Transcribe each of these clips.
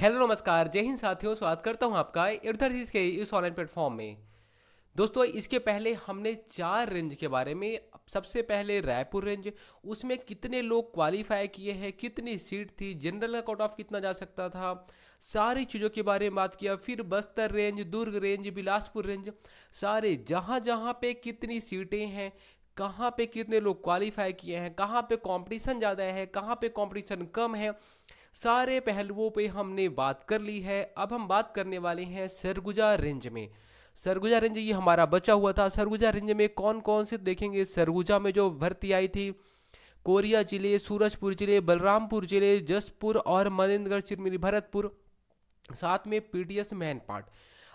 Hello नमस्कार, जय हिंद साथियों। स्वागत करता हूं आपका इधर के इस ऑनलाइन प्लेटफॉर्म में। दोस्तों, इसके पहले हमने 4 रेंज के बारे में, सबसे पहले रायपुर रेंज, उसमें कितने लोग क्वालिफाई किए हैं, कितनी सीट थी, जनरल का कट ऑफ कितना जा सकता था, सारी चीज़ों के बारे में बात किया। फिर बस्तर रेंज, दुर्ग रेंज, बिलासपुर रेंज, सारे जहाँ जहाँ पे कितनी सीटें हैं, कहाँ पे कितने लोग क्वालिफाई किए हैं, कहाँ पे कंपटीशन ज़्यादा है, कहाँ पे कंपटीशन कम है, सारे पहलुओं पे हमने बात कर ली है। अब हम बात करने वाले हैं सरगुजा रेंज में। सरगुजा रेंज ये हमारा बचा हुआ था। सरगुजा रेंज में कौन कौन से देखेंगे। सरगुजा में जो भर्ती आई थी, कोरिया जिले, सूरजपुर जिले, बलरामपुर जिले, जसपुर और मनेन्द्रगढ़, चिरमिरी, भरतपुर, साथ में पीडीएस मैनपाट।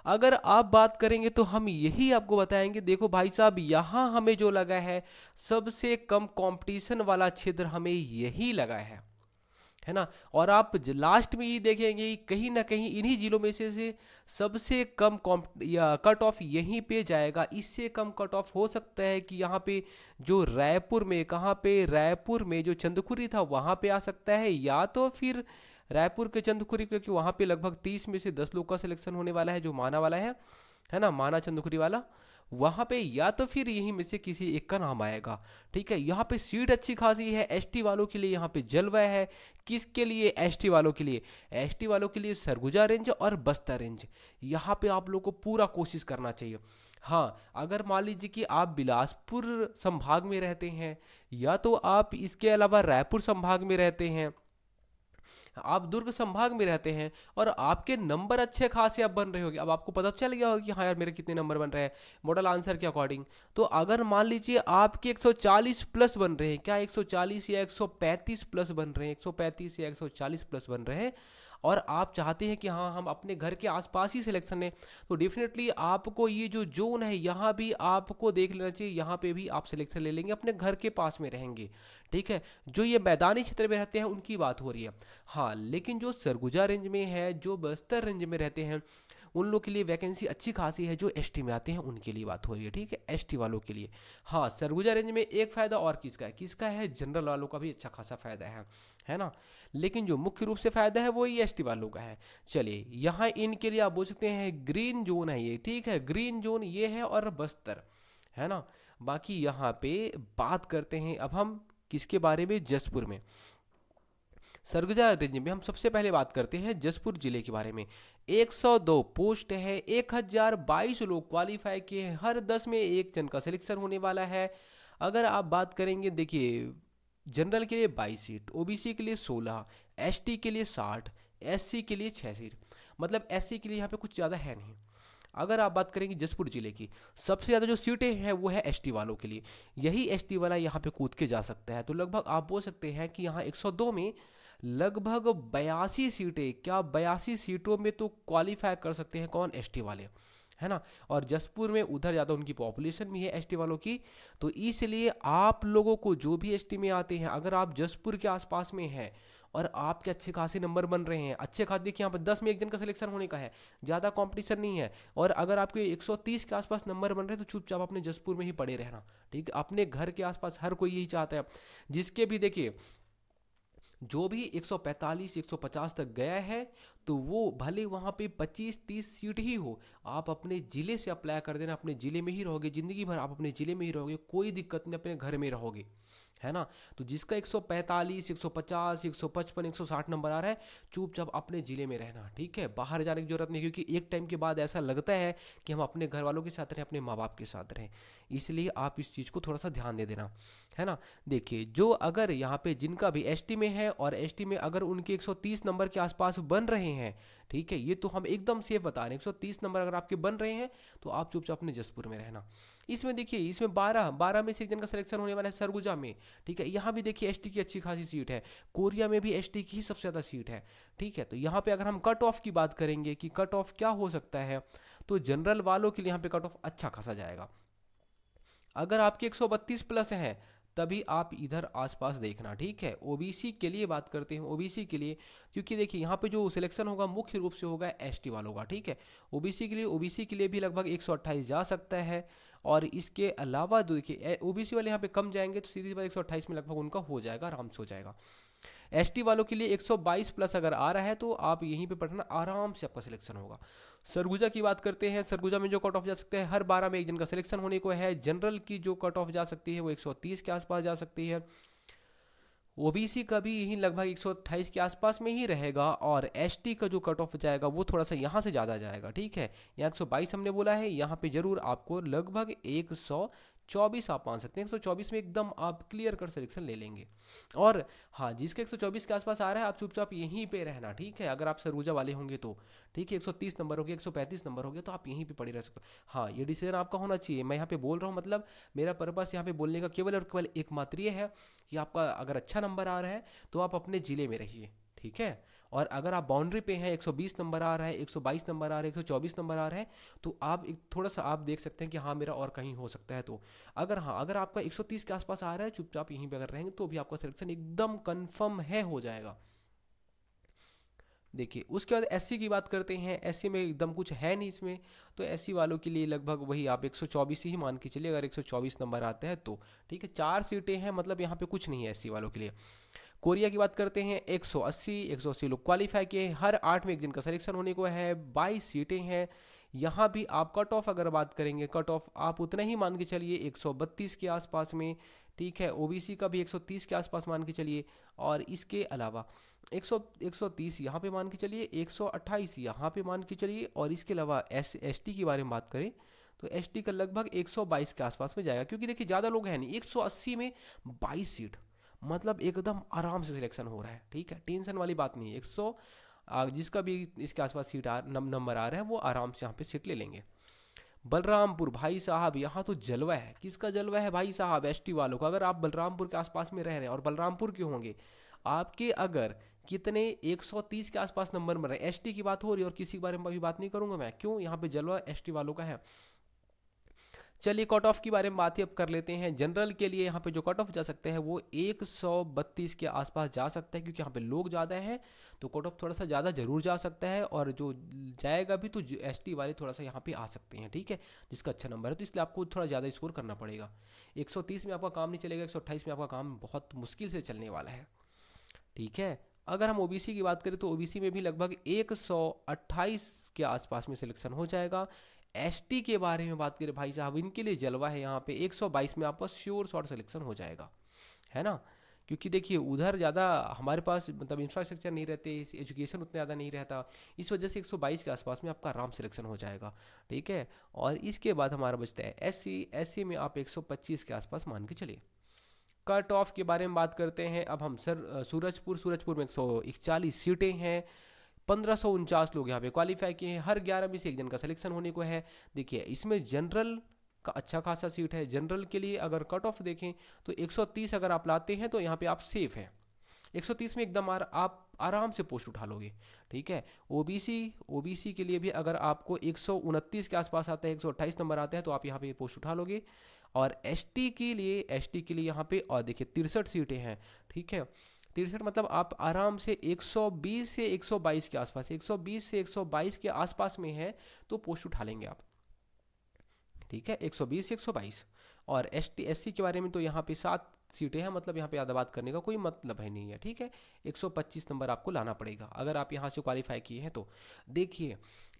अगर आप बात करेंगे तो हम यही आपको बताएंगे। देखो भाई साहब, यहाँ हमें जो लगा है सबसे कम कंपटीशन वाला क्षेत्र हमें यही लगा है ना। और आप लास्ट में ये देखेंगे कि कहीं ना कहीं इन्हीं जिलों में से सबसे कम या कट ऑफ यहीं पे जाएगा। इससे कम कट ऑफ हो सकता है कि यहाँ पे जो रायपुर में, कहाँ पे, रायपुर में जो चंदखुरी था वहाँ पे आ सकता है, या तो फिर रायपुर के चंदखुरी, क्योंकि वहाँ पे लगभग 30 में से 10 लोग का सिलेक्शन होने वाला है, जो माना वाला है ना, माना चंदखुरी वाला। वहाँ पे या तो फिर यहीं में से किसी एक का नाम आएगा। ठीक है, यहाँ पे सीट अच्छी खासी है एसटी वालों के लिए, यहाँ पे जलवा है। किसके लिए? एसटी वालों के लिए। एसटी वालों के लिए सरगुजा रेंज और बस्तर रेंज, यहाँ पे आप लोग को पूरा कोशिश करना चाहिए। हाँ, अगर मान लीजिए कि आप बिलासपुर संभाग में रहते हैं, या तो आप इसके अलावा रायपुर संभाग में रहते हैं, आप दुर्ग संभाग में रहते हैं, और आपके नंबर अच्छे खासे अब बन रहे होंगे, अब आपको पता चल गया होगा कि हाँ यार मेरे कितने नंबर बन रहे हैं मॉडल आंसर के अकॉर्डिंग। तो अगर मान लीजिए आपके 140 प्लस बन रहे हैं, क्या 140 या 135 प्लस बन रहे हैं, 135 या 140 प्लस बन रहे हैं, और आप चाहते हैं कि हाँ हम अपने घर के आसपास ही सिलेक्शन लें, तो डेफिनेटली आपको ये जो जोन है यहाँ भी आपको देख लेना चाहिए। यहाँ पे भी आप सिलेक्शन ले लेंगे, अपने घर के पास में रहेंगे। ठीक है, जो ये मैदानी क्षेत्र में रहते हैं उनकी बात हो रही है। हाँ, लेकिन जो सरगुजा रेंज में है, जो बस्तर रेंज में रहते हैं, उन लोग के लिए वैकेंसी अच्छी खासी है। जो एसटी में आते हैं उनके लिए बात हो रही है। ठीक है, एसटी वालों के लिए। हाँ, सरगुजा रेंज में एक फ़ायदा और किसका है, जनरल वालों का भी अच्छा खासा फ़ायदा है ना। लेकिन जो मुख्य रूप से फ़ायदा है वो ही एसटी वालों का है। चलिए, यहाँ इनके लिए आप बोल सकते हैं ग्रीन जोन है ये। ठीक है, ग्रीन जोन ये है, और बस्तर, है ना। बाकी यहाँ पे बात करते हैं अब हम किसके बारे में, जसपुर में। सरगुजा रेंज में हम सबसे पहले बात करते हैं जसपुर जिले के बारे में। 102 पोस्ट है, 1022 लोग क्वालिफाई किए हैं, हर 10 में एक जन का सिलेक्शन होने वाला है। अगर आप बात करेंगे, देखिए, जनरल के लिए 22 सीट, ओबीसी के लिए 16, एसटी के लिए 60, एससी के लिए 6 सीट। मतलब एससी के लिए यहाँ पे कुछ ज़्यादा है नहीं। अगर आप बात करेंगे जसपुर जिले की, सबसे ज़्यादा जो सीटें हैं वो है एसटी वालों के लिए। यही एसटी वाला यहाँ पे कूद के जा सकता है। तो लगभग आप बोल सकते हैं कि यहाँ 102 में लगभग 82 सीटें, क्या 82 सीटों में तो क्वालिफाई कर सकते हैं कौन, एसटी वाले, है ना। और जसपुर में उधर ज़्यादा उनकी पॉपुलेशन भी है एसटी वालों की। तो इसलिए आप लोगों को जो भी एसटी में आते हैं, अगर आप जसपुर के आसपास में हैं और आपके अच्छे खासे नंबर बन रहे हैं, अच्छे खासे, देखिए यहाँ पर 10 में एक जन का सिलेक्शन होने का है, ज़्यादा कंपटीशन नहीं है, और अगर आपके 130 के आसपास नंबर बन रहे हैं, तो चुपचाप अपने जसपुर में ही पड़े रहना। ठीक है, अपने घर के आसपास हर कोई यही चाहता है। जिसके भी देखिए, जो भी 145 150 तक गया है, तो वो भले वहाँ पे 25-30 सीट ही हो, आप अपने ज़िले से अप्लाई कर देना। अपने ज़िले में ही रहोगे, ज़िंदगी भर आप अपने ज़िले में ही रहोगे, कोई दिक्कत नहीं, अपने घर में रहोगे, है ना। तो जिसका 145 150 155 160 नंबर आ रहा है, चुपचाप अपने ज़िले में रहना। ठीक है, बाहर जाने की जरूरत नहीं, क्योंकि एक टाइम के बाद ऐसा लगता है कि हम अपने घर वालों के साथ रहें, अपने माँ बाप के साथ रहें। इसलिए आप इस चीज़ को थोड़ा सा ध्यान दे देना, है ना। देखिए, जो अगर यहाँ पे जिनका भी एसटी में है, और एसटी में अगर उनके 130 नंबर के आसपास बन रहे हैं, ठीक है, ये तो हम एकदम सेफ बता रहे हैं, 130 नंबर अगर आपके बन रहे हैं, तो आप चुपचाप अपने जसपुर में रहना। इसमें देखिए, इसमें 12 में से एक जन का सिलेक्शन होने वाला है सरगुजा में। ठीक है, यहाँ भी देखिए एसटी की अच्छी खासी सीट है, कोरिया में भी एसटी की ही सबसे ज़्यादा सीट है। ठीक है, तो यहाँ पे अगर हम कट ऑफ की बात करेंगे कि कट ऑफ क्या हो सकता है, तो जनरल वालों के लिए यहाँ पे कट ऑफ अच्छा खासा जाएगा। अगर आपके 132 प्लस हैं, तभी आप इधर आसपास देखना। ठीक है, ओबीसी के लिए बात करते हैं, ओबीसी के लिए, क्योंकि देखिए यहाँ पे जो सिलेक्शन होगा मुख्य रूप से होगा एसटी वालों का। ठीक है, ओबीसी के लिए भी लगभग 128 जा सकता है। और इसके अलावा देखिए, ओबीसी वाले यहाँ पे कम जाएंगे, तो सीधी बात 128 में लगभग उनका हो जाएगा, आराम से हो जाएगा। एसटी वालों के लिए 122 प्लस अगर आ रहा है तो आप यहीं पे पढ़ना, आराम से आपका सिलेक्शन होगा। सरगुजा की बात करते हैं, सरगुजा में जो कट ऑफ जा सकते हैं, हर 12 में एक जन का सिलेक्शन होने को है। जनरल की जो कट ऑफ जा सकती है वो 130 के आसपास जा सकती है। ओबीसी का भी यही लगभग 128 के आसपास में ही रहेगा, और एसटी का जो कट ऑफ जाएगा वो थोड़ा सा यहाँ से ज़्यादा जाएगा, ठीक है। यहाँ 122 हमने बोला है, यहाँ पे जरूर आपको लगभग 124 आप मान सकते हैं। 124 में एकदम आप क्लियर कर सिलेक्शन ले लेंगे। और हाँ, जिसके 124 के आसपास आ रहा है आप चुपचाप यहीं पे रहना, ठीक है। अगर आप सरूजा वाले होंगे तो ठीक है, 130 नंबर हो गया, 135 नंबर हो गया, तो आप यहीं पे पड़े रह सकते हो। हाँ, ये डिसीजन आपका होना चाहिए। मैं यहाँ पे बोल रहा हूँ, मतलब मेरा पर्पस यहाँ पे बोलने का केवल और केवल एकमात्र ये है कि आपका अगर अच्छा नंबर आ रहा है तो आप अपने ज़िले में रहिए, ठीक है। और अगर आप बाउंड्री पे हैं, 120 नंबर आ रहा है, 122 नंबर आ रहा है, 124 नंबर आ रहा है, तो आप एक थोड़ा सा आप देख सकते हैं कि हाँ मेरा और कहीं हो सकता है। तो अगर हाँ, अगर आपका 130 के आसपास आ रहा है, चुपचाप यहीं पे अगर रहेंगे तो भी आपका सिलेक्शन एकदम कंफर्म है, हो जाएगा। देखिए उसके बाद एससी की बात करते हैं। एससी में एकदम कुछ है नहीं इसमें, तो एससी वालों के लिए लगभग वही आप 124 ही मान के चलिए, अगर 124 नंबर आते हैं तो ठीक है। 4 सीटें हैं, मतलब यहाँ पे कुछ नहीं है एससी वालों के लिए। कोरिया की बात करते हैं, 180 लोग क्वालिफाई किए हैं, हर 8 में एक दिन का सिलेक्शन होने को है, 22 सीटें हैं। यहाँ भी आप कट ऑफ अगर बात करेंगे, कट ऑफ आप उतना ही मान के चलिए 132 के आसपास में, ठीक है। ओबीसी का भी 130 के आसपास मान के चलिए, और इसके अलावा 130 यहाँ पे मान के चलिए, 128 यहाँ पे मान के चलिए, और इसके अलावा एसटी की बारे में बात करें तो एसटी का लगभग 122 के आसपास में जाएगा, क्योंकि देखिए ज़्यादा लोग हैं नहीं। 180 में 22 सीट, मतलब एकदम आराम से सिलेक्शन हो रहा है, ठीक है। टेंशन वाली बात नहीं है। 100 जिसका भी इसके आसपास सीट नंबर आ रहा है वो आराम से यहाँ पे सीट ले लेंगे। बलरामपुर भाई साहब, यहाँ तो जलवा है। किसका जलवा है भाई साहब? एसटी वालों का। अगर आप बलरामपुर के आसपास में रह रहे हैं, और बलरामपुर क्यों होंगे आपके, अगर कितने 130 के आसपास नंबर में रहे, एसटी की बात हो रही है और किसी के बारे में अभी बात नहीं करूंगा मैं, क्यों, यहाँ पे जलवा एसटी वालों का है। चलिए कट ऑफ के बारे में बात ही अब कर लेते हैं। जनरल के लिए यहाँ पे जो कट ऑफ जा सकते हैं वो 132 के आसपास जा सकता है, क्योंकि यहाँ पे लोग ज़्यादा हैं तो कट ऑफ थोड़ा सा ज़्यादा जरूर जा सकता है, और जो जाएगा भी तो एसटी वाले थोड़ा सा यहाँ पे आ सकते हैं, ठीक है, जिसका अच्छा नंबर है, तो इसलिए आपको थोड़ा ज़्यादा स्कोर करना पड़ेगा। 130 में आपका काम नहीं चलेगा, 128 में आपका काम बहुत मुश्किल से चलने वाला है, ठीक है। अगर हम ओबीसी की बात करें तो ओबीसी में भी लगभग 128 के आसपास में सिलेक्शन हो जाएगा। एसटी के बारे में बात करें भाई साहब, इनके लिए जलवा है। यहाँ पे 122 में आपका श्योर शॉर्ट सिलेक्शन हो जाएगा, है ना। क्योंकि देखिए उधर ज़्यादा हमारे पास मतलब इंफ्रास्ट्रक्चर नहीं रहते, एजुकेशन उतना ज़्यादा नहीं रहता, इस वजह से 122 के आसपास में आपका आराम सिलेक्शन हो जाएगा, ठीक है। और इसके बाद हमारा बचता है एससी। एससी में आप 125 के आसपास मान के चलिए। कट ऑफ के बारे में बात करते हैं अब हम सर। सूरजपुर में 141 सीटें हैं, 1549 लोग यहाँ पे क्वालिफाई किए हैं, हर 11 में से एक जन का सिलेक्शन होने को है। देखिए इसमें जनरल का अच्छा खासा सीट है। जनरल के लिए अगर कट ऑफ देखें तो 130 अगर आप लाते हैं तो यहाँ पे आप सेफ हैं। 130 में एकदम आप आराम से पोस्ट उठा लोगे, ठीक है। ओबीसी के लिए भी अगर आपको 129 के आसपास आता है, 128 नंबर आता है, तो आप यहाँ पे पोस्ट उठा लोगे। और एसटी के लिए यहाँ पे और देखिए 63 सीटें हैं, ठीक है। 63 मतलब आप आराम से 120 से 122 के आसपास, 120 से 122 के आसपास में है तो पोस्ट उठा लेंगे आप, ठीक है। 120 से 122। और एससी के बारे में तो यहाँ पे 7 सीटें हैं, मतलब यहाँ पे ज़्यादा बात करने का कोई मतलब है नहीं है, ठीक है। 125 नंबर आपको लाना पड़ेगा अगर आप यहाँ से क्वालिफाई किए हैं तो। देखिए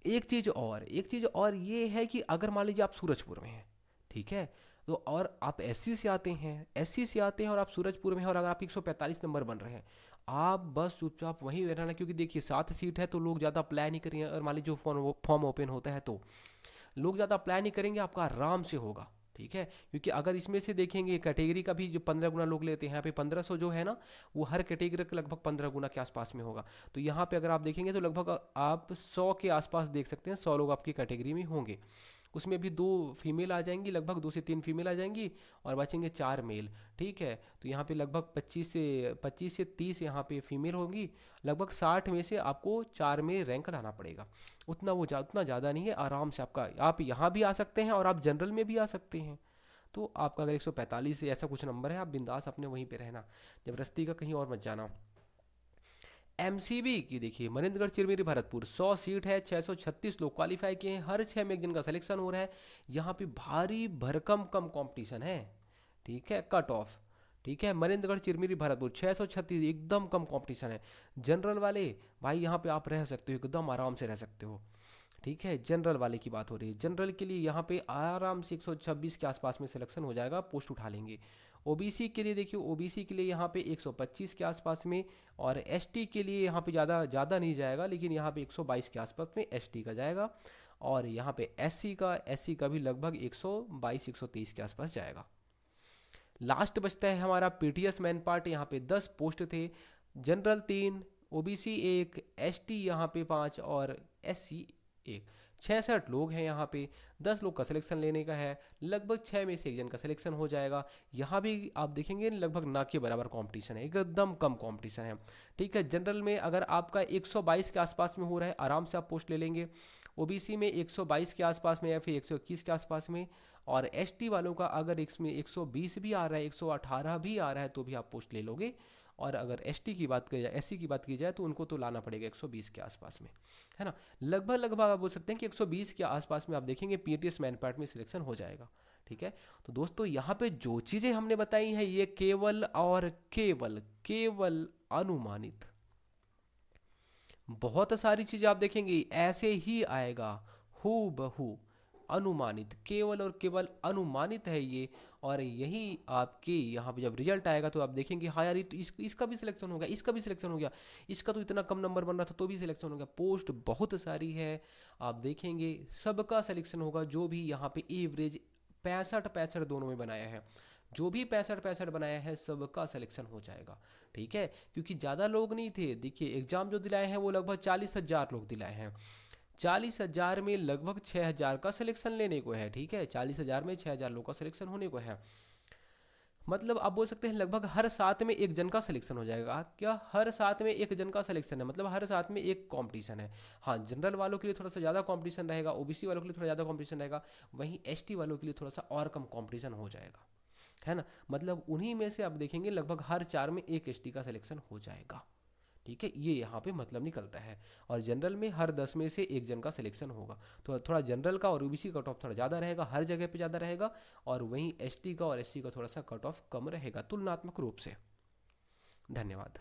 एक चीज़ और ये है कि अगर मान लीजिए आप सूरजपुर में हैं, ठीक है, तो और आप एससी से आते हैं और आप सूरजपुर में हैं, और अगर आप 145 नंबर बन रहे हैं, आप बस चुपचाप वहीं रहना। क्योंकि देखिए 7 सीट है तो लोग ज़्यादा अप्लाई नहीं करेंगे। अगर मान लीजिए जो फॉर्म ओपन होता है तो लोग ज़्यादा अप्लाई नहीं करेंगे, आपका आराम से होगा, ठीक है। क्योंकि अगर इसमें से देखेंगे कैटेगरी का भी जो 15 गुना लोग लेते हैं, यहाँ पे 1500 जो है ना, वो हर कैटेगरी का लगभग 15 गुना के आसपास में होगा। तो यहाँ पे अगर आप देखेंगे तो लगभग आप 100 के आसपास देख सकते हैं, 100 लोग आपकी कैटेगरी में होंगे। उसमें भी 2 फीमेल आ जाएंगी, लगभग 2 से 3 फीमेल आ जाएंगी, और बचेंगे 4 मेल, ठीक है। तो यहाँ पे लगभग 25 से 30 यहाँ पे फीमेल होंगी। लगभग 60 में से आपको 4 में रैंक लाना पड़ेगा। उतना ज़्यादा नहीं है, आराम से आप यहाँ भी आ सकते हैं और आप जनरल में भी आ सकते हैं। तो आपका अगर 145 से ऐसा कुछ नंबर है, आप बिंदास अपने वहीं पे रहना, जबरदस्ती का कहीं और मत जाना। एमसीबी की देखिए, मनेंद्रगढ़ चिरमिरी भरतपुर 100 सीट है, 636 लोग क्वालिफाई किए हैं, हर 6 में एक दिन का सिलेक्शन हो रहा है। यहाँ पे भारी भरकम कम कंपटीशन है, ठीक है। कट ऑफ, ठीक है। मनेंद्रगढ़, चिरमिरी, भरतपुर 636, एकदम कम कंपटीशन है। जनरल वाले भाई यहाँ पे आप रह सकते हो, एकदम आराम से रह सकते हो। ठीक है, जनरल वाले की बात हो रही है। जनरल के लिए यहाँ पे आराम से 126 के आसपास में सिलेक्शन हो जाएगा, पोस्ट उठा लेंगे। ओबीसी के लिए देखिए, ओबीसी के लिए यहाँ पे 125 के आसपास में, और एसटी के लिए यहाँ पे ज़्यादा ज़्यादा नहीं जाएगा, लेकिन यहाँ पे 122 के आसपास में एसटी का जाएगा। और यहाँ पे एससी का भी लगभग 122 123 के आसपास जाएगा। लास्ट बचता है हमारा पीटीएस मैन पार्ट। यहाँ पे 10 पोस्ट थे, जनरल 3, ओबीसी 1, एसटी यहाँ पे 5 और एससी 1। 66 लोग हैं यहाँ पे, 10 लोग का सिलेक्शन लेने का है, लगभग 6 में से एक जन का सिलेक्शन हो जाएगा। यहाँ भी आप देखेंगे लगभग ना के बराबर कंपटीशन है, एकदम कम कंपटीशन है। ठीक है, जनरल में अगर आपका 122 के आसपास में हो रहा है, आराम से आप पोस्ट ले लेंगे। ओबीसी में 122 के आसपास में या फिर 121 के आसपास में, और एसटी वालों का अगर इसमें 120 भी आ रहा है, 118 भी आ रहा है, तो भी आप पोस्ट ले लोगे। और अगर एसटी की बात की जाए, एससी की बात की जाए, तो उनको तो लाना पड़ेगा 120 के आसपास में, है ना। लगभग लगभग आप बोल सकते हैं कि 120 के आसपास में आप देखेंगे पीटीएस मैन पार्ट में सिलेक्शन हो जाएगा। ठीक है, तो दोस्तों यहाँ पे जो चीज़ें हमने बताई हैं, ये केवल और केवल केवल अनुमानित। बहुत सारी चीज़ें आप देखेंगे ऐसे ही आएगा, हू बहू अनुमानित, केवल और केवल अनुमानित है ये। और यही आपके यहाँ पे जब रिजल्ट आएगा तो आप देखेंगे हाँ यार, ये तो इसका भी सिलेक्शन हो गया, इसका भी सिलेक्शन हो गया, इसका तो इतना कम नंबर बन रहा था तो भी सिलेक्शन हो गया। पोस्ट बहुत सारी है, आप देखेंगे सबका सिलेक्शन होगा। जो भी यहाँ पे एवरेज 65 दोनों में बनाया है, जो भी 65 बनाया है, सबका सिलेक्शन हो जाएगा। ठीक है, क्योंकि ज़्यादा लोग नहीं थे। देखिए एग्जाम जो दिलाए हैं वो लगभग 40,000 लोग दिलाए हैं। 40,000 में लगभग 6,000 का सिलेक्शन लेने को है। ठीक है, 40,000 में 6,000 लोग का सिलेक्शन होने को है। मतलब आप बोल सकते हैं लगभग हर 7 में एक जन का सिलेक्शन हो जाएगा। क्या हर 7 में एक जन का सिलेक्शन है, मतलब हर 7 में एक कंपटीशन है। हाँ, जनरल वालों के लिए थोड़ा सा ज़्यादा कंपटीशन रहेगा, ओबीसी वालों के लिए थोड़ा ज़्यादा कंपटीशन रहेगा, वहीं एसटी वालों के लिए थोड़ा सा और कम कंपटीशन हो जाएगा, है ना। मतलब उन्हीं में से आप देखेंगे लगभग हर 4 में एक एसटी का सिलेक्शन हो जाएगा। ठीक है, ये यहाँ पे मतलब निकलता है। और जनरल में हर 10 में से एक जन का सिलेक्शन होगा, तो थोड़ा जनरल का और ओबीसी का कट ऑफ थोड़ा ज़्यादा रहेगा, हर जगह पे ज़्यादा रहेगा। और वहीं एसटी का और एससी का थोड़ा सा कट ऑफ कम रहेगा तुलनात्मक रूप से। धन्यवाद।